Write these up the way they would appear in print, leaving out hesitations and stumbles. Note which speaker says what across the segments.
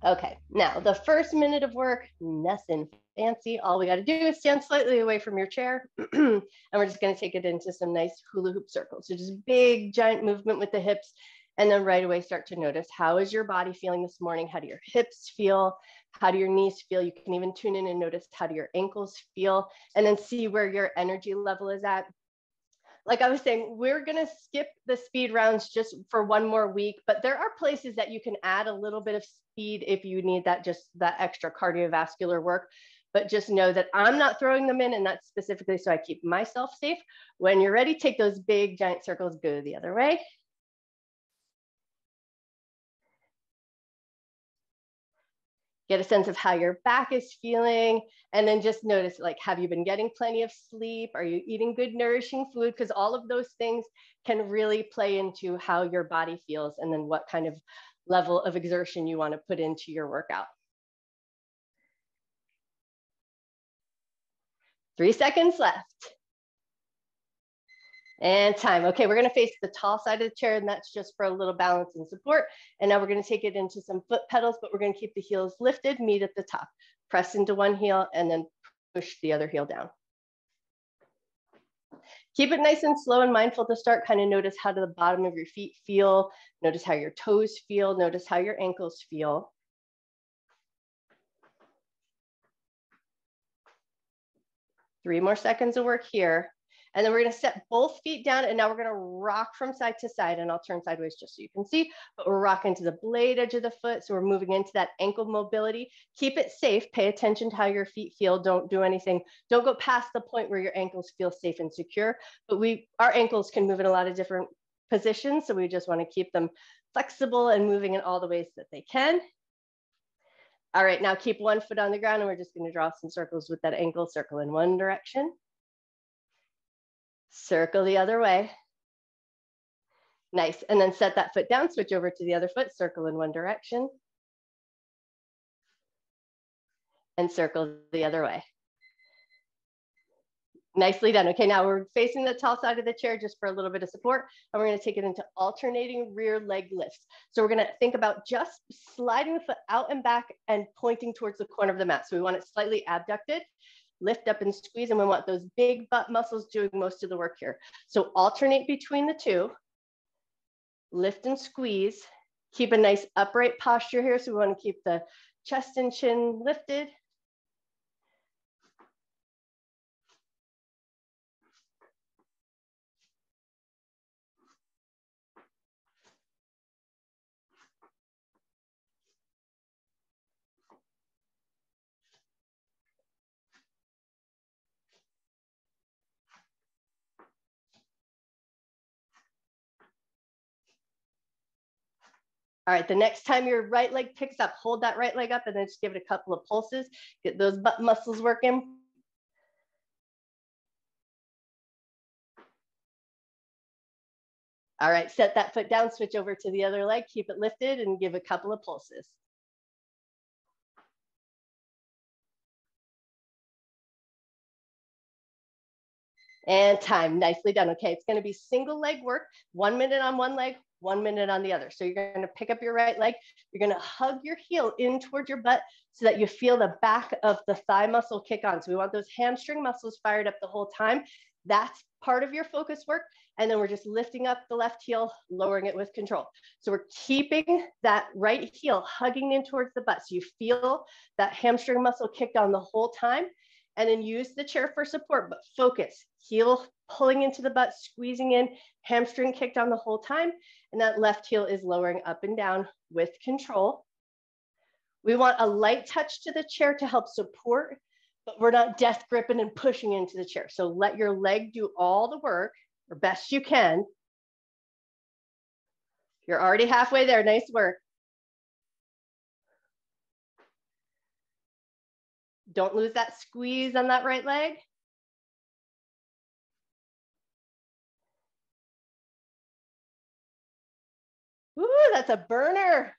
Speaker 1: Okay, now the first minute of work, nothing fancy. All we got to do is stand slightly away from your chair, and we're just going to take it into some nice hula hoop circles. So just big, giant movement with the hips, and then right away start to notice, how is your body feeling this morning? How do your hips feel? How do your knees feel? You can even tune in and notice, how do your ankles feel? And then see where your energy level is at. Like I was saying, we're going to skip the speed rounds just for one more week, but there are places that you can add a little bit of speed if you need that, just that extra cardiovascular work. But just know that I'm not throwing them in, and that's specifically so I keep myself safe. When you're ready, take those big giant circles, go the other way. Get a sense of how your back is feeling, and then just notice, like, have you been getting plenty of sleep? Are you eating good, nourishing food? Because all of those things can really play into how your body feels, and then what kind of level of exertion you want to put into your workout. 3 seconds left. And time. Okay, we're going to face the tall side of the chair, and that's just for a little balance and support. And now we're going to take it into some foot pedals, but we're going to keep the heels lifted, meet at the top. Press into one heel and then push the other heel down. Keep it nice and slow and mindful to start. Kind of notice how the bottom of your feet feel. Notice how your toes feel. Notice how your ankles feel. 3 more seconds of work here. And then we're going to set both feet down, and now we're going to rock from side to side, and I'll turn sideways just so you can see, but we're rocking to the blade edge of the foot. So we're moving into that ankle mobility. Keep it safe. Pay attention to how your feet feel. Don't do anything. Don't go past the point where your ankles feel safe and secure, but our ankles can move in a lot of different positions. So we just want to keep them flexible and moving in all the ways that they can. All right, now keep one foot on the ground, and we're just going to draw some circles with that ankle. Circle in one direction. Circle the other way. Nice. And then set that foot down, switch over to the other foot, circle in one direction. And circle the other way. Nicely done. Okay, now we're facing the tall side of the chair just for a little bit of support, and we're going to take it into alternating rear leg lifts. So we're going to think about just sliding the foot out and back and pointing towards the corner of the mat. So we want it slightly abducted. Lift up and squeeze, and we want those big butt muscles doing most of the work here. So alternate between the two. Lift and squeeze. Keep a nice upright posture here. So we want to keep the chest and chin lifted. All right, the next time your right leg picks up, hold that right leg up and then just give it a couple of pulses. Get those butt muscles working. All right, set that foot down, switch over to the other leg, keep it lifted and give a couple of pulses. And time, nicely done. Okay, it's gonna be single leg work, 1 minute on one leg, 1 minute on the other. So you're gonna pick up your right leg, you're gonna hug your heel in towards your butt so that you feel the back of the thigh muscle kick on. So we want those hamstring muscles fired up the whole time. That's part of your focus work. And then we're just lifting up the left heel, lowering it with control. So we're keeping that right heel hugging in towards the butt. So you feel that hamstring muscle kicked on the whole time. And then use the chair for support, but focus. Heel pulling into the butt, squeezing in, hamstring kicked on the whole time. And that left heel is lowering up and down with control. We want a light touch to the chair to help support, but we're not death gripping and pushing into the chair. So let your leg do all the work, or best you can. You're already halfway there, nice work. Don't lose that squeeze on that right leg. Woo, that's a burner.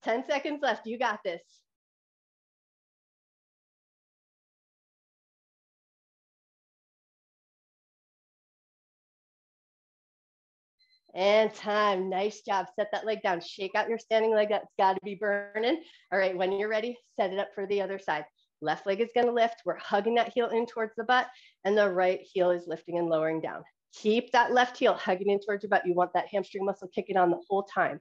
Speaker 1: 10 seconds left, you got this. And time. Nice job. Set that leg down. Shake out your standing leg. That's got to be burning. All right, when you're ready, set it up for the other side. Left leg is going to lift. We're hugging that heel in towards the butt, and the right heel is lifting and lowering down. Keep that left heel hugging in towards your butt. You want that hamstring muscle kicking on the whole time.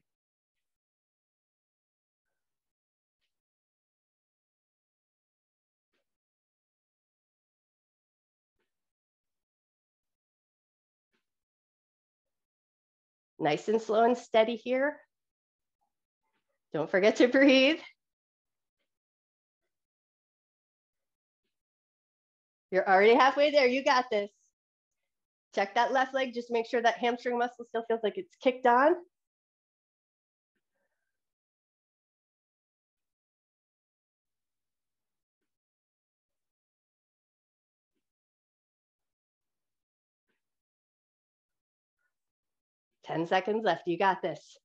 Speaker 1: Nice and slow and steady here. Don't forget to breathe. You're already halfway there. You got this. Check that left leg. Just make sure that hamstring muscle still feels like it's kicked on. Ten seconds left. You got this.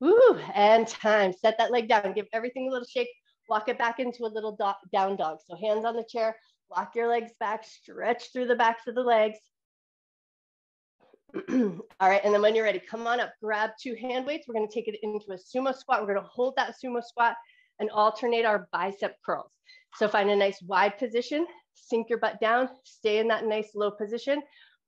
Speaker 1: Woo, and time. Set that leg down. Give everything a little shake. Walk it back into a little down dog. So hands on the chair. Walk your legs back. Stretch through the backs of the legs. All right, and then when you're ready, come on up. Grab two hand weights. We're going to take it into a sumo squat. We're going to hold that sumo squat and alternate our bicep curls. So find a nice wide position. Sink your butt down. Stay in that nice low position.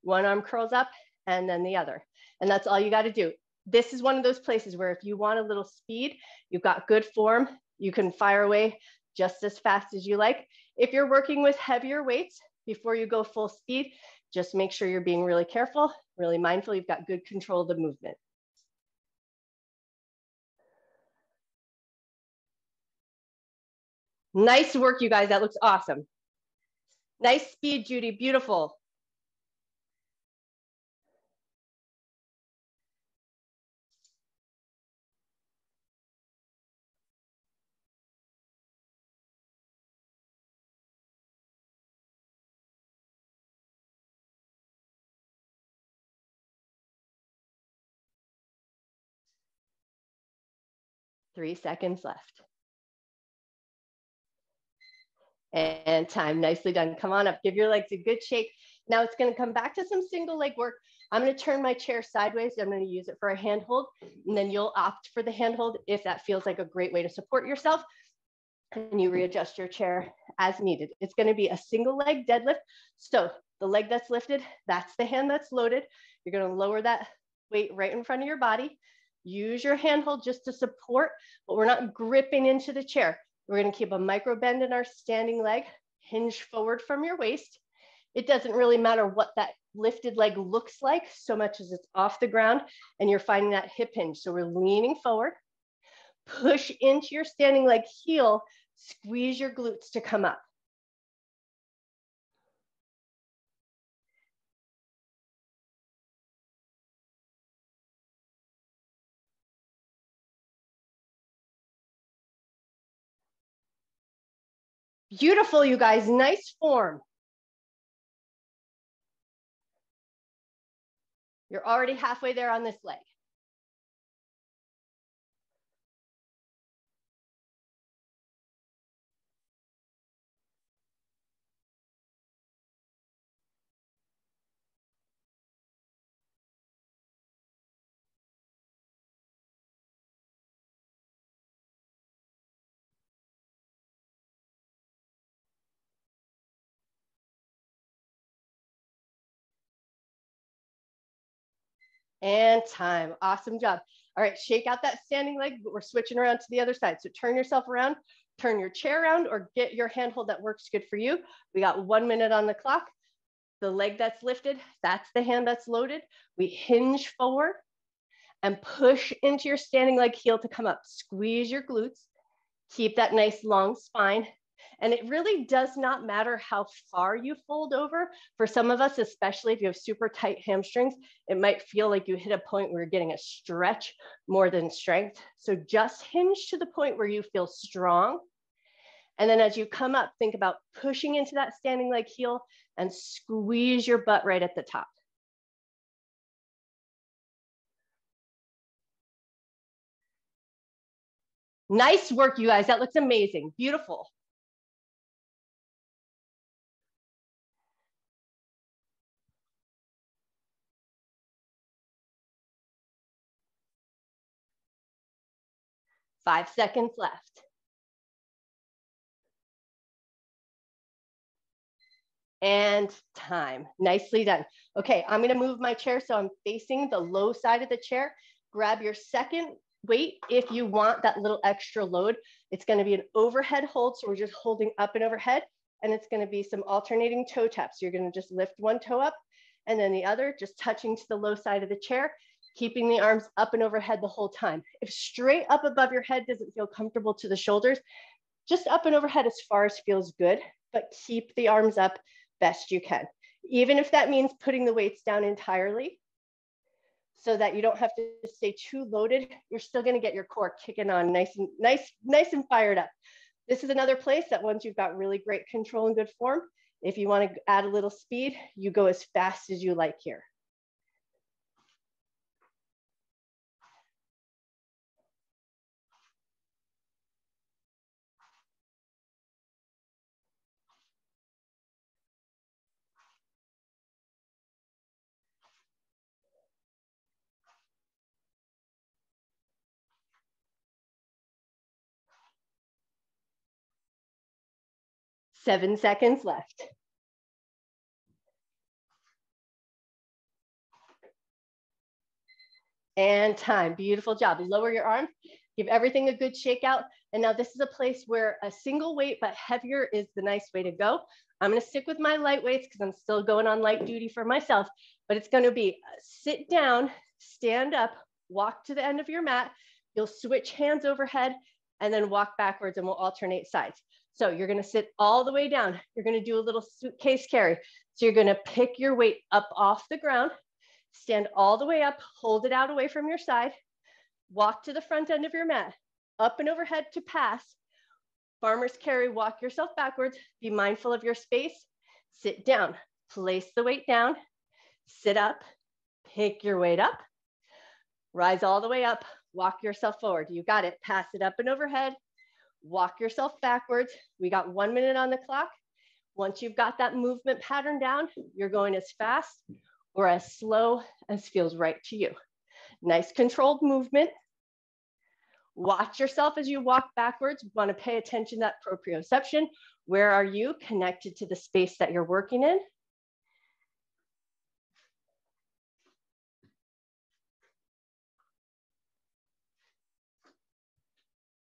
Speaker 1: One arm curls up and then the other. And that's all you got to do. This is one of those places where if you want a little speed, you've got good form, you can fire away just as fast as you like. If you're working with heavier weights, before you go full speed, just make sure you're being really careful, really mindful, you've got good control of the movement. Nice work, you guys, that looks awesome. Nice speed, Judy, beautiful. Three seconds left. And time, nicely done. Come on up, give your legs a good shake. Now it's gonna come back to some single leg work. I'm gonna turn my chair sideways. I'm gonna use it for a handhold, and then you'll opt for the handhold if that feels like a great way to support yourself, and you readjust your chair as needed. It's gonna be a single leg deadlift. So the leg that's lifted, that's the hand that's loaded. You're gonna lower that weight right in front of your body. Use your handhold just to support, but we're not gripping into the chair. We're going to keep a micro bend in our standing leg, hinge forward from your waist. It doesn't really matter what that lifted leg looks like so much as it's off the ground and you're finding that hip hinge. So we're leaning forward, push into your standing leg heel, squeeze your glutes to come up. Beautiful, you guys, nice form. You're already halfway there on this leg. And time. Awesome job. All right, shake out that standing leg, but we're switching around to the other side. So turn yourself around, turn your chair around, or get your handhold that works good for you. We got 1 minute on the clock. The leg that's lifted, that's the hand that's loaded. We hinge forward and push into your standing leg heel to come up. Squeeze your glutes. Keep that nice long spine. And it really does not matter how far you fold over. For some of us, especially if you have super tight hamstrings, it might feel like you hit a point where you're getting a stretch more than strength. So just hinge to the point where you feel strong. And then as you come up, think about pushing into that standing leg heel and squeeze your butt right at the top. Nice work, you guys. That looks amazing. Beautiful. 5 seconds left. And time. Nicely done. Okay, I'm gonna move my chair so I'm facing the low side of the chair. Grab your second weight if you want that little extra load. It's gonna be an overhead hold, so we're just holding up and overhead, and it's gonna be some alternating toe taps. You're gonna just lift one toe up and then the other, just touching to the low side of the chair, keeping the arms up and overhead the whole time. If straight up above your head doesn't feel comfortable to the shoulders, just up and overhead as far as feels good, but keep the arms up best you can. Even if that means putting the weights down entirely so that you don't have to stay too loaded, you're still gonna get your core kicking on nice and fired up. This is another place that once you've got really great control and good form, if you wanna add a little speed, you go as fast as you like here. Seven seconds left. And time. Beautiful job. Lower your arm, give everything a good shake out. And now this is a place where a single weight but heavier is the nice way to go. I'm gonna stick with my light weights because I'm still going on light duty for myself, but it's gonna be sit down, stand up, walk to the end of your mat. You'll switch hands overhead and then walk backwards, and we'll alternate sides. So you're gonna sit all the way down. You're gonna do a little suitcase carry. So you're gonna pick your weight up off the ground, stand all the way up, hold it out away from your side, walk to the front end of your mat, up and overhead to pass. Farmer's carry, walk yourself backwards, be mindful of your space, sit down, place the weight down, sit up, pick your weight up, rise all the way up, walk yourself forward. You got it, pass it up and overhead, walk yourself backwards. We got 1 minute on the clock. Once you've got that movement pattern down, you're going as fast or as slow as feels right to you. Nice controlled movement. Watch yourself as you walk backwards. You want to pay attention to that proprioception. Where are you connected to the space that you're working in?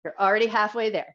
Speaker 1: You're already halfway there.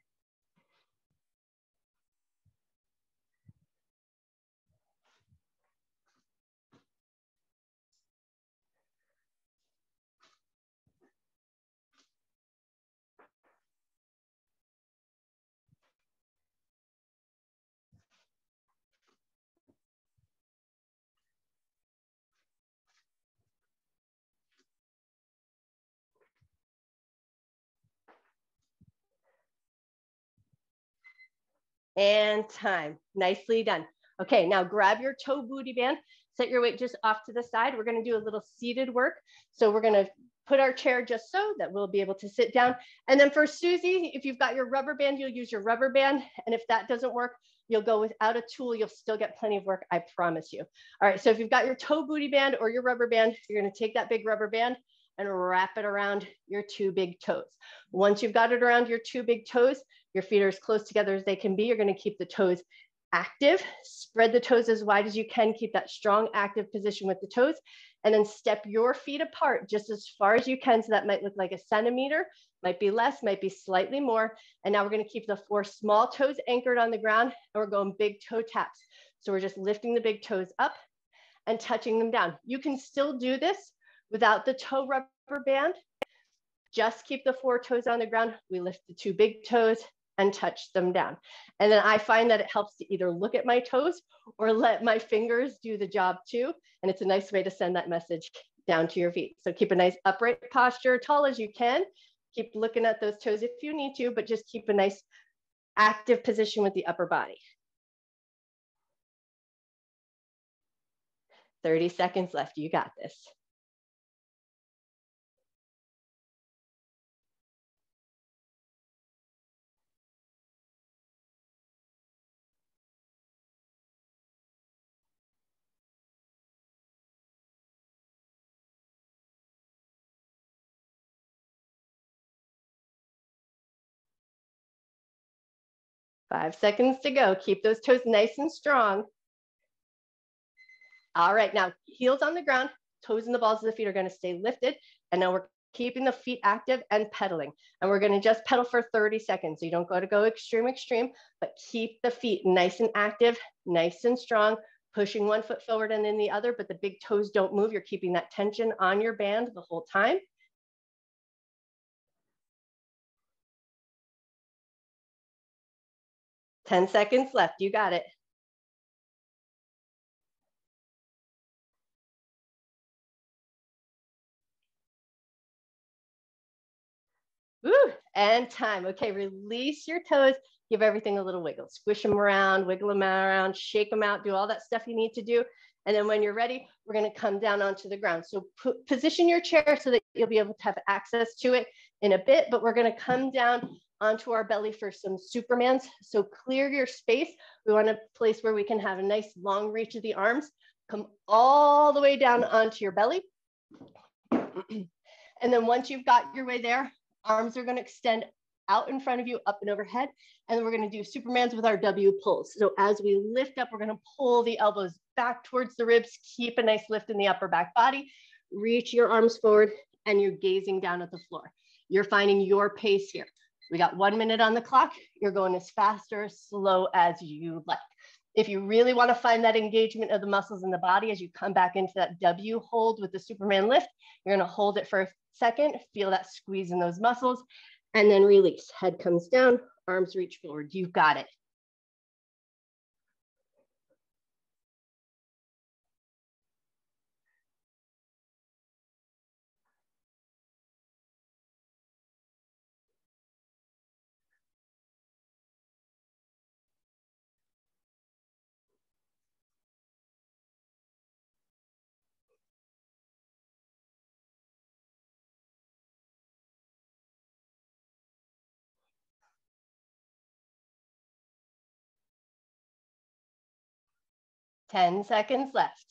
Speaker 1: And time. Nicely done. Okay, now grab your toe booty band, set your weight just off to the side. We're gonna do a little seated work. So we're gonna put our chair just so that we'll be able to sit down. And then for Susie, if you've got your rubber band, you'll use your rubber band. And if that doesn't work, you'll go without a tool. You'll still get plenty of work, I promise you. All right, so if you've got your toe booty band or your rubber band, you're gonna take that big rubber band and wrap it around your two big toes. Once you've got it around your two big toes, your feet are as close together as they can be. You're gonna keep the toes active, spread the toes as wide as you can, keep that strong active position with the toes, and then step your feet apart just as far as you can. So that might look like a centimeter, might be less, might be slightly more. And now we're gonna keep the 4 small toes anchored on the ground, and we're going big toe taps. So we're just lifting the big toes up and touching them down. You can still do this without the toe rubber band. Just keep the 4 toes on the ground. We lift the 2 big toes and touch them down. And then I find that it helps to either look at my toes or let my fingers do the job too. And it's a nice way to send that message down to your feet. So keep a nice upright posture, tall as you can. Keep looking at those toes if you need to, but just keep a nice active position with the upper body. 30 seconds left. You got this. 5 seconds to go. Keep those toes nice and strong. All right, now heels on the ground, toes and the balls of the feet are gonna stay lifted. And now we're keeping the feet active and pedaling. And we're gonna just pedal for 30 seconds. So you don't go extreme, but keep the feet nice and active, nice and strong, pushing one foot forward and then the other, but the big toes don't move. You're keeping that tension on your band the whole time. Ten seconds left, you got it. Woo, and time. Okay, release your toes. Give everything a little wiggle. Squish them around, wiggle them around, shake them out, do all that stuff you need to do. And then when you're ready, we're gonna come down onto the ground. So position your chair so that you'll be able to have access to it in a bit, but we're gonna come down onto our belly for some Supermans. So clear your space. We want a place where we can have a nice long reach of the arms. Come all the way down onto your belly. And then once you've got your way there, arms are going to extend out in front of you, up and overhead. And then we're going to do Supermans with our W pulls. So as we lift up, we're going to pull the elbows back towards the ribs, keep a nice lift in the upper back body, reach your arms forward, and you're gazing down at the floor. You're finding your pace here. We got 1 minute on the clock. You're going as fast or as slow as you like. If you really want to find that engagement of the muscles in the body as you come back into that W hold with the Superman lift, you're going to hold it for a second, feel that squeeze in those muscles, and then release. Head comes down, arms reach forward. You've got it. Ten seconds left.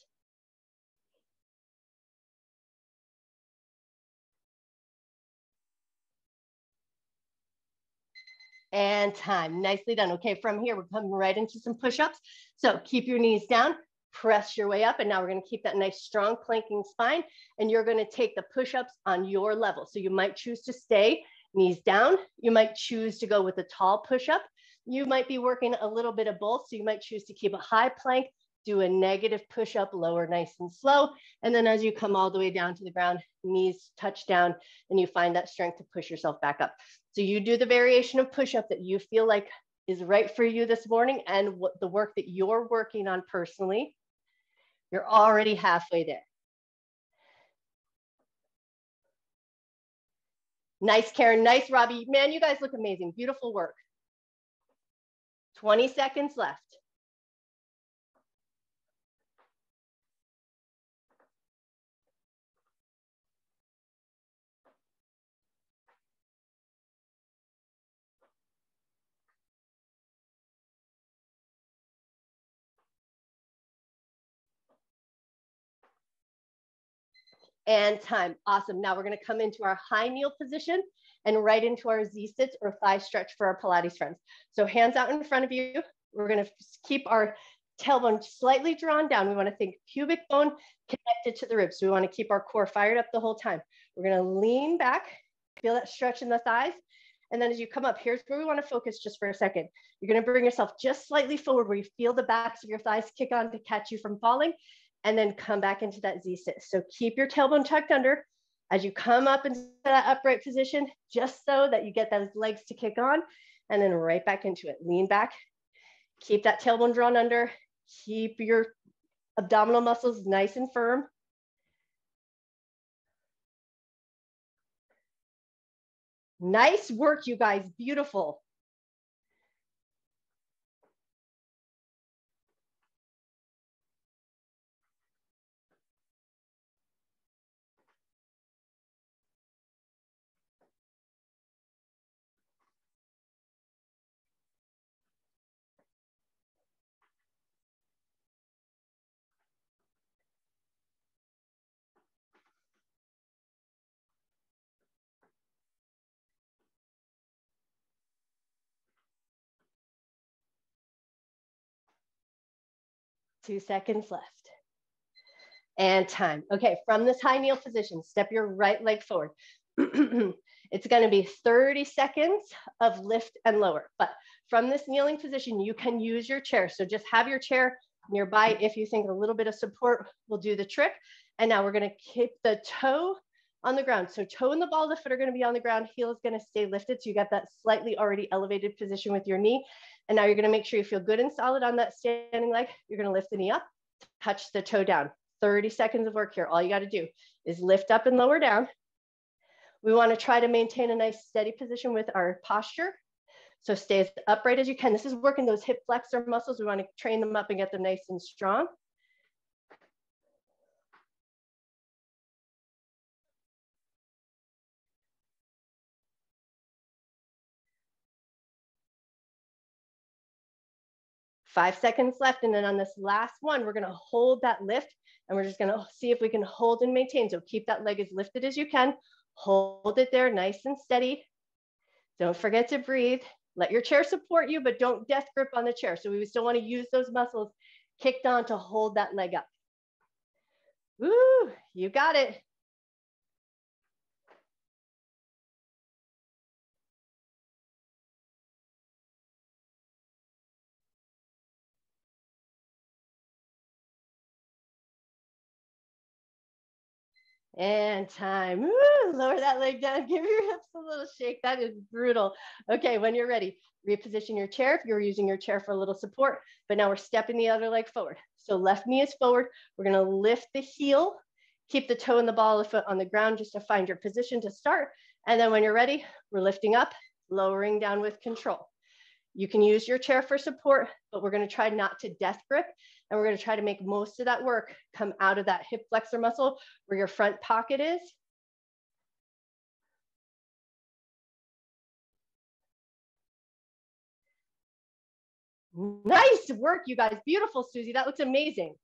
Speaker 1: And time. Nicely done. Okay, from here, we're coming right into some push-ups. So keep your knees down, press your way up, and now we're going to keep that nice, strong planking spine, and you're going to take the push-ups on your level. So you might choose to stay knees down. You might choose to go with a tall push-up. You might be working a little bit of both. So you might choose to keep a high plank, do a negative push-up, lower nice and slow. And then as you come all the way down to the ground, knees touch down, and you find that strength to push yourself back up. So you do the variation of push-up that you feel like is right for you this morning and what the work that you're working on personally. You're already halfway there. Nice, Karen. Nice, Robbie. Man, you guys look amazing. Beautiful work. 20 seconds left. And time. Awesome. Now we're going to come into our high kneel position and right into our Z-sits or thigh stretch for our Pilates friends. So hands out in front of you. We're going to keep our tailbone slightly drawn down. We want to think pubic bone connected to the ribs. So we want to keep our core fired up the whole time. We're going to lean back, feel that stretch in the thighs. And then as you come up, here's where we want to focus just for a second. You're going to bring yourself just slightly forward where you feel the backs of your thighs kick on to catch you from falling. And then come back into that Z-sit. So keep your tailbone tucked under as you come up into that upright position, just so that you get those legs to kick on, and then right back into it. Lean back, keep that tailbone drawn under, keep your abdominal muscles nice and firm. Nice work, you guys, beautiful. 2 seconds left. And time. Okay, from this high kneel position, step your right leg forward. It's gonna be 30 seconds of lift and lower. But from this kneeling position, you can use your chair. So just have your chair nearby. If you think a little bit of support will do the trick. And now we're gonna keep the toe on the ground. So toe and the ball of the foot are gonna be on the ground. Heel is gonna stay lifted. So you got that slightly already elevated position with your knee. And now you're gonna make sure you feel good and solid on that standing leg. You're gonna lift the knee up, touch the toe down. 30 seconds of work here. All you got to do is lift up and lower down. We want to try to maintain a nice steady position with our posture. So stay as upright as you can. This is working those hip flexor muscles. We want to train them up and get them nice and strong. Five seconds left. And then on this last one, we're going to hold that lift and we're just going to see if we can hold and maintain. So keep that leg as lifted as you can. Hold it there nice and steady. Don't forget to breathe. Let your chair support you, but don't death grip on the chair. So we still want to use those muscles kicked on to hold that leg up. Woo, you got it. And time. Woo, lower that leg down. Give your hips a little shake. That is brutal. Okay, when you're ready, reposition your chair if you're using your chair for a little support. But now we're stepping the other leg forward. So left knee is forward. We're going to lift the heel, keep the toe and the ball of the foot on the ground just to find your position to start. And then when you're ready, we're lifting up, lowering down with control. You can use your chair for support, but we're going to try not to death grip. And we're going to try to make most of that work come out of that hip flexor muscle where your front pocket is. Nice work, you guys. Beautiful, Susie. That looks amazing.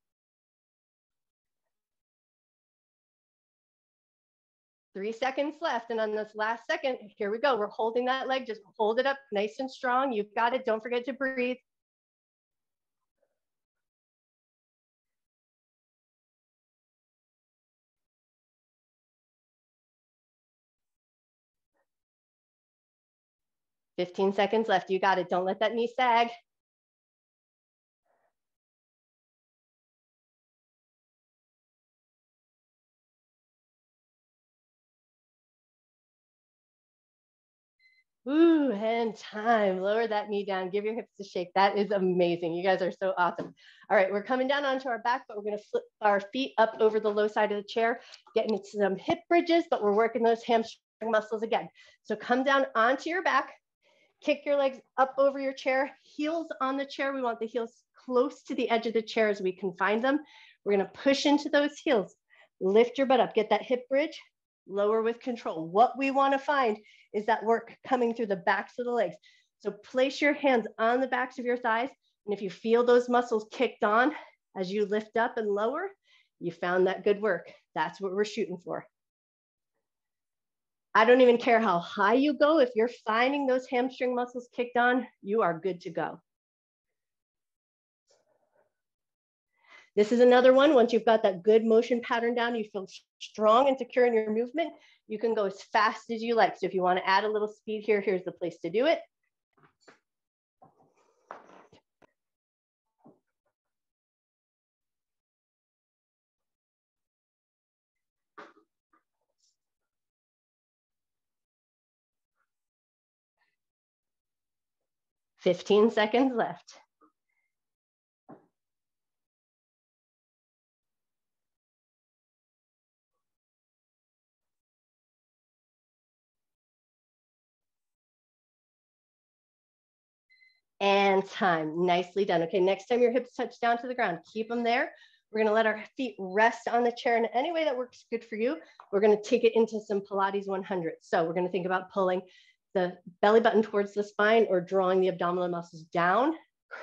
Speaker 1: Three seconds left. And on this last second, here we go. We're holding that leg. Just hold it up nice and strong. You've got it. Don't forget to breathe. "15 seconds left. You got it. Don't let that knee sag. Ooh, and time. Lower that knee down. Give your hips a shake. That is amazing. You guys are so awesome. All right, we're coming down onto our back, but we're going to flip our feet up over the low side of the chair, getting into some hip bridges, but we're working those hamstring muscles again. So come down onto your back, kick your legs up over your chair, heels on the chair. We want the heels close to the edge of the chair as we can find them. We're going to push into those heels. Lift your butt up. Get that hip bridge. Lower with control. What we want to find is that work coming through the backs of the legs. So place your hands on the backs of your thighs. And if you feel those muscles kicked on as you lift up and lower, you found that good work. That's what we're shooting for. I don't even care how high you go. If you're finding those hamstring muscles kicked on, you are good to go. This is another one. Once you've got that good motion pattern down, you feel strong and secure in your movement, you can go as fast as you like. So if you want to add a little speed here, here's the place to do it. "15 seconds left. And time. Nicely done. Okay, next time your hips touch down to the ground, keep them there. We're going to let our feet rest on the chair in any way that works good for you. We're going to take it into some Pilates 100. So we're going to think about pulling the belly button towards the spine or drawing the abdominal muscles down,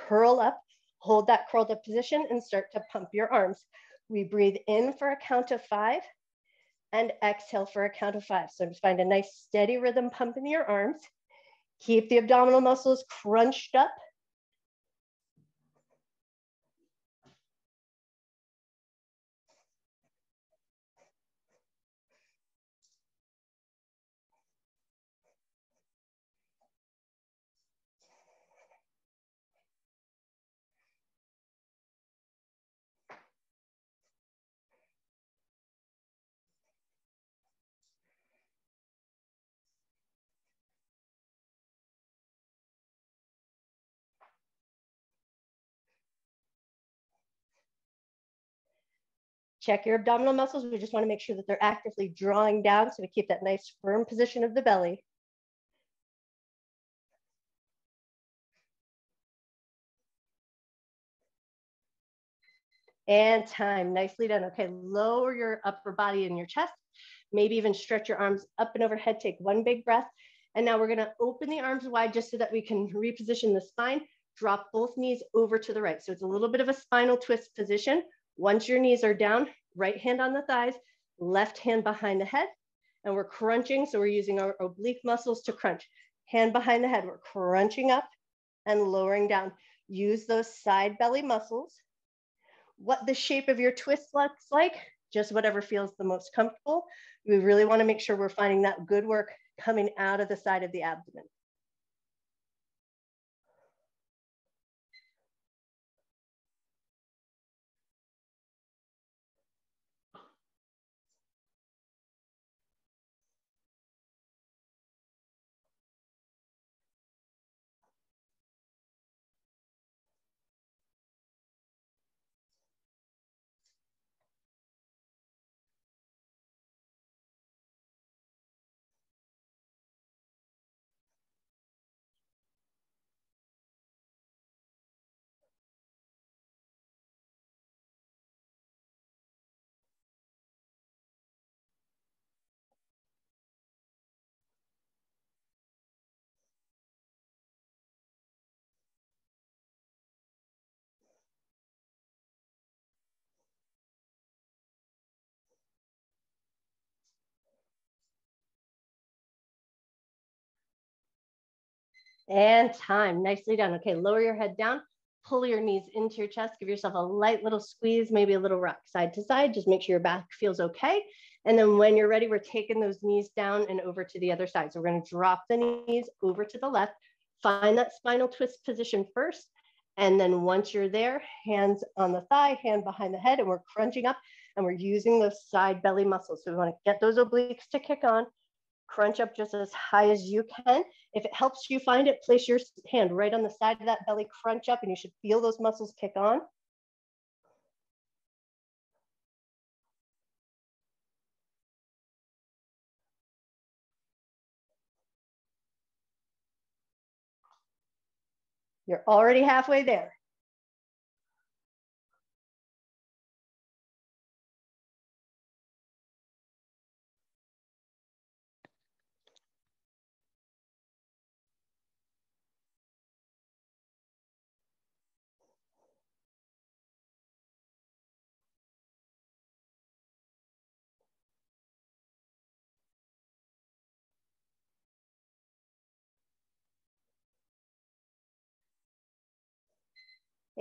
Speaker 1: curl up, hold that curled up position and start to pump your arms. We breathe in for a count of 5 and exhale for a count of 5. So just find a nice steady rhythm pumping your arms. Keep the abdominal muscles crunched up. Check your abdominal muscles. We just want to make sure that they're actively drawing down so we keep that nice firm position of the belly. And time, nicely done. Okay, lower your upper body and your chest. Maybe even stretch your arms up and overhead. Take one big breath. And now we're gonna open the arms wide just so that we can reposition the spine. Drop both knees over to the right. So it's a little bit of a spinal twist position. Once your knees are down, right hand on the thighs, left hand behind the head. And we're crunching, so we're using our oblique muscles to crunch. Hand behind the head, we're crunching up and lowering down. Use those side belly muscles. What the shape of your twist looks like, just whatever feels the most comfortable. We really want to make sure we're finding that good work coming out of the side of the abdomen. And time, nicely done. Okay, lower your head down, pull your knees into your chest, give yourself a light little squeeze, maybe a little rock side to side, just make sure your back feels okay. And then when you're ready, we're taking those knees down and over to the other side. So we're gonna drop the knees over to the left, find that spinal twist position first. And then once you're there, hands on the thigh, hand behind the head, and we're crunching up and we're using those side belly muscles. So we wanna get those obliques to kick on. Crunch up just as high as you can. If it helps you find it, place your hand right on the side of that belly, crunch up, and you should feel those muscles kick on. You're already halfway there.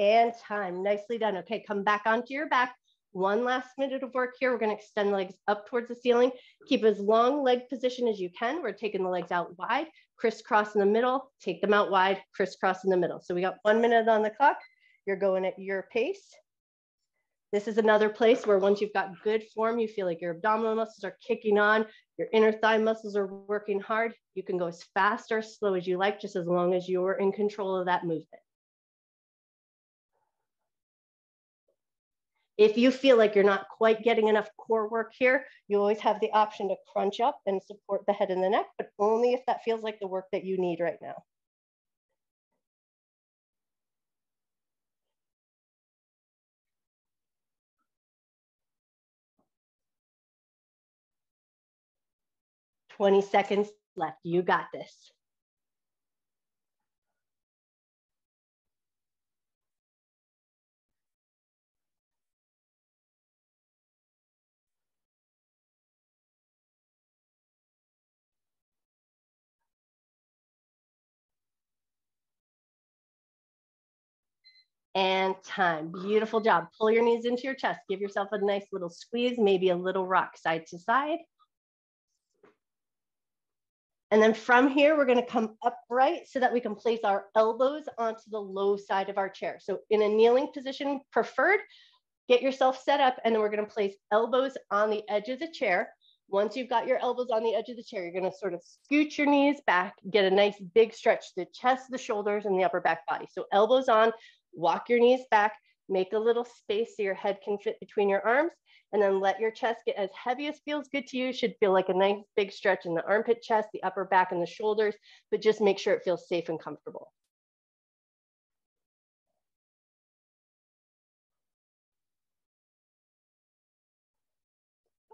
Speaker 1: And time, nicely done. Okay, come back onto your back. One last minute of work here. We're gonna extend the legs up towards the ceiling. Keep as long leg position as you can. We're taking the legs out wide, crisscross in the middle, take them out wide, crisscross in the middle. So we got 1 minute on the clock. You're going at your pace. This is another place where once you've got good form, you feel like your abdominal muscles are kicking on, your inner thigh muscles are working hard. You can go as fast or slow as you like, just as long as you're in control of that movement. If you feel like you're not quite getting enough core work here, you always have the option to crunch up and support the head and the neck, but only if that feels like the work that you need right now. "20 seconds left. You got this." And time. Beautiful job. Pull your knees into your chest. Give yourself a nice little squeeze, maybe a little rock side to side. And then from here, we're gonna come upright so that we can place our elbows onto the low side of our chair. So in a kneeling position preferred, get yourself set up, and then we're gonna place elbows on the edge of the chair. Once you've got your elbows on the edge of the chair, you're gonna sort of scoot your knees back, get a nice big stretch to the chest, the shoulders, and the upper back body. So elbows on, walk your knees back, make a little space so your head can fit between your arms, and then let your chest get as heavy as feels good to you. Should feel like a nice big stretch in the armpit chest, the upper back and the shoulders, but just make sure it feels safe and comfortable.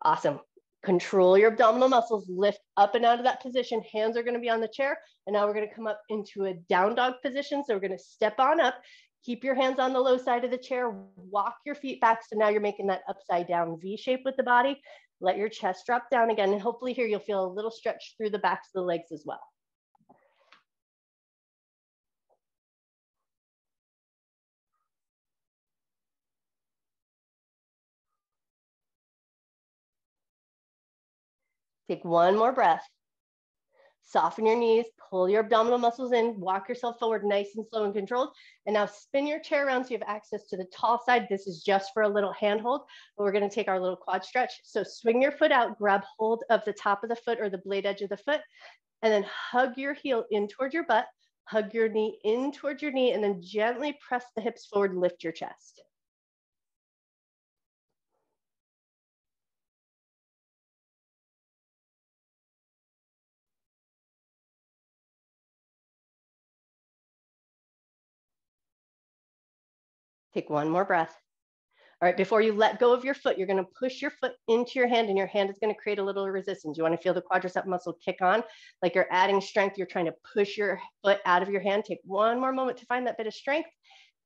Speaker 1: Awesome. Control your abdominal muscles, lift up and out of that position. Hands are going to be on the chair. And now we're going to come up into a down dog position. So we're going to step on up, keep your hands on the low side of the chair, walk your feet back. So now you're making that upside down V shape with the body. Let your chest drop down again. And hopefully here you'll feel a little stretch through the backs of the legs as well. Take one more breath. Soften your knees, pull your abdominal muscles in, walk yourself forward nice and slow and controlled. And now spin your chair around so you have access to the tall side. This is just for a little handhold, but we're going to take our little quad stretch. So swing your foot out, grab hold of the top of the foot or the blade edge of the foot, and then hug your heel in toward your butt, hug your knee in toward your knee, and then gently press the hips forward, lift your chest. Take one more breath. All right, before you let go of your foot, you're going to push your foot into your hand and your hand is going to create a little resistance. You want to feel the quadricep muscle kick on, like you're adding strength. You're trying to push your foot out of your hand. Take one more moment to find that bit of strength.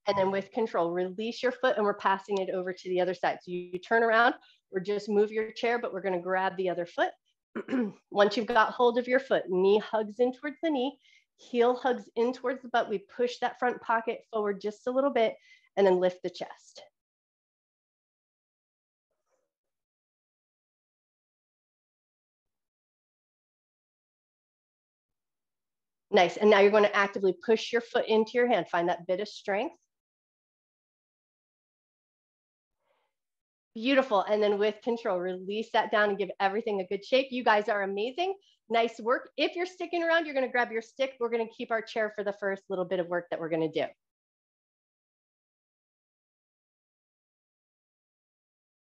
Speaker 1: And then with control, release your foot and we're passing it over to the other side. So you turn around or just move your chair, but we're going to grab the other foot. Once you've got hold of your foot, knee hugs in towards the knee, heel hugs in towards the butt. We push that front pocket forward just a little bit and then lift the chest. Nice. And now you're going to actively push your foot into your hand. Find that bit of strength. Beautiful. And then with control, release that down and give everything a good shake. You guys are amazing. Nice work. If you're sticking around, you're going to grab your stick. We're going to keep our chair for the first little bit of work that we're going to do.